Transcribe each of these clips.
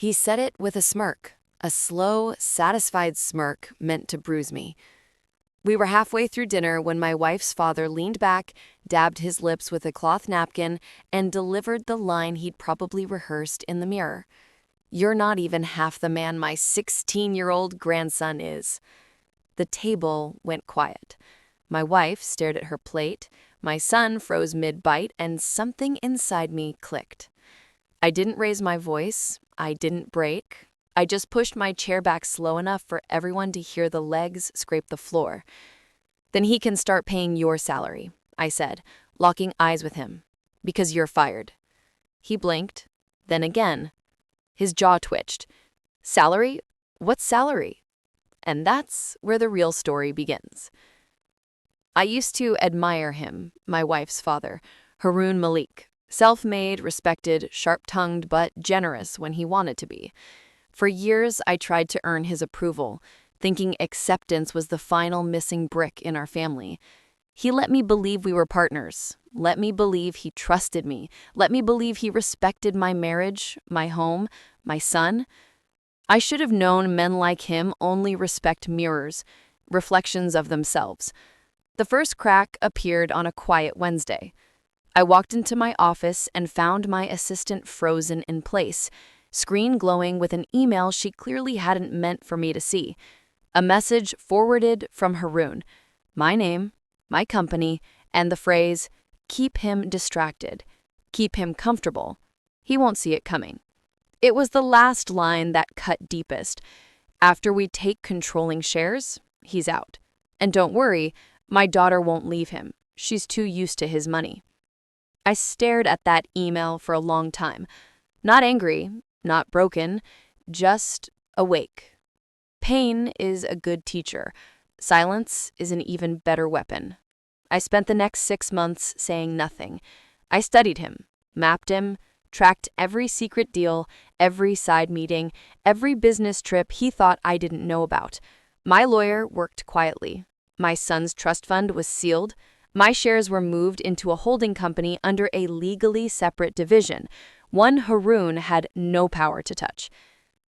He said it with a smirk, a slow, satisfied smirk meant to bruise me. We were halfway through dinner when my wife's father leaned back, dabbed his lips with a cloth napkin, and delivered the line he'd probably rehearsed in the mirror. "You're not even half the man my 16-year-old grandson is." The table went quiet. My wife stared at her plate, my son froze mid-bite, and something inside me clicked. I didn't raise my voice, I didn't break. I just pushed my chair back slow enough for everyone to hear the legs scrape the floor. "Then he can start paying your salary," I said, locking eyes with him. "Because you're fired." He blinked, then again. His jaw twitched. "Salary? What salary?" And that's where the real story begins. I used to admire him, my wife's father, Haroon Malik. Self-made, respected, sharp-tongued, but generous when he wanted to be. For years, I tried to earn his approval, thinking acceptance was the final missing brick in our family. He let me believe we were partners, let me believe he trusted me, let me believe he respected my marriage, my home, my son. I should have known men like him only respect mirrors, reflections of themselves. The first crack appeared on a quiet Wednesday. I walked into my office and found my assistant frozen in place, screen glowing with an email she clearly hadn't meant for me to see. A message forwarded from Haroon. My name, my company, and the phrase, "Keep him distracted. Keep him comfortable. He won't see it coming." It was the last line that cut deepest. After we take controlling shares, he's out. And don't worry, my daughter won't leave him. She's too used to his money. I stared at that email for a long time. Not angry, not broken, just awake. Pain is a good teacher. Silence is an even better weapon. I spent the next 6 months saying nothing. I studied him, mapped him, tracked every secret deal, every side meeting, every business trip he thought I didn't know about. My lawyer worked quietly. My son's trust fund was sealed. My shares were moved into a holding company under a legally separate division, one Haroon had no power to touch.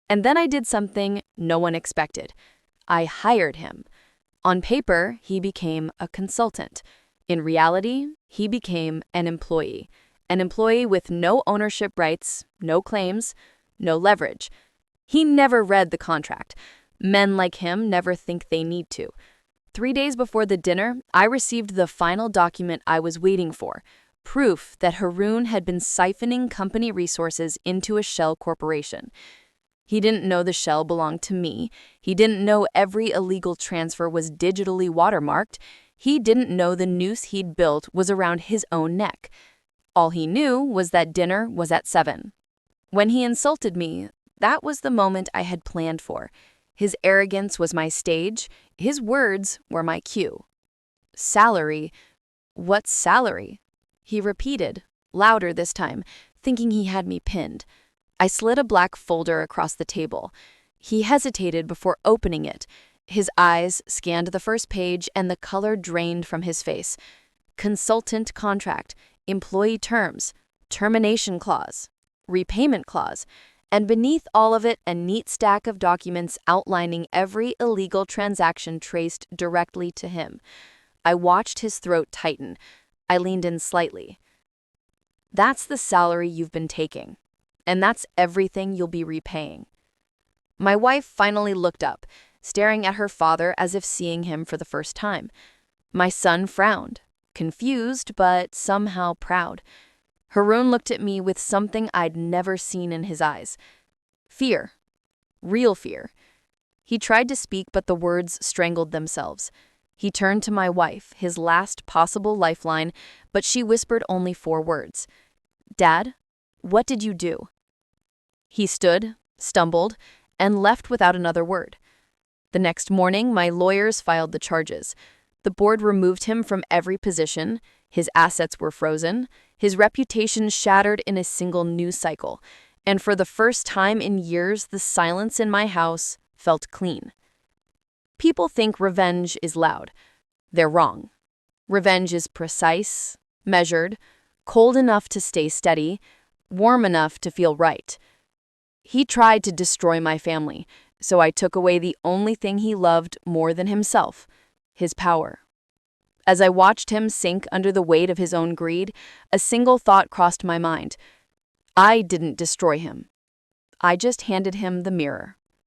And then I did something no one expected. I hired him. On paper, he became a consultant. In reality, he became an employee with no ownership rights, no claims, no leverage. He never read the contract. Men like him never think they need to. 3 days before the dinner, I received the final document I was waiting for, proof that Haroon had been siphoning company resources into a shell corporation. He didn't know the shell belonged to me. He didn't know every illegal transfer was digitally watermarked. He didn't know the noose he'd built was around his own neck. All he knew was that dinner was at 7. When he insulted me, that was the moment I had planned for. His arrogance was my stage. His words were my cue. "Salary? What salary?" he repeated, louder this time, thinking he had me pinned. I slid a black folder across the table. He hesitated before opening it. His eyes scanned the first page and the color drained from his face. Consultant contract, employee terms, termination clause, repayment clause, and beneath all of it, a neat stack of documents outlining every illegal transaction traced directly to him. I watched his throat tighten. I leaned in slightly. "That's the salary you've been taking, and that's everything you'll be repaying." My wife finally looked up, staring at her father as if seeing him for the first time. My son frowned, confused but somehow proud. Haroon looked at me with something I'd never seen in his eyes. Fear. Real fear. He tried to speak, but the words strangled themselves. He turned to my wife, his last possible lifeline, but she whispered only 4 words. "Dad, what did you do?" He stood, stumbled, and left without another word. The next morning, my lawyers filed the charges. The board removed him from every position. His assets were frozen. His reputation shattered in a single news cycle. And for the first time in years, the silence in my house felt clean. People think revenge is loud. They're wrong. Revenge is precise, measured, cold enough to stay steady, warm enough to feel right. He tried to destroy my family, so I took away the only thing he loved more than himself, his power. As I watched him sink under the weight of his own greed, a single thought crossed my mind. I didn't destroy him. I just handed him the mirror.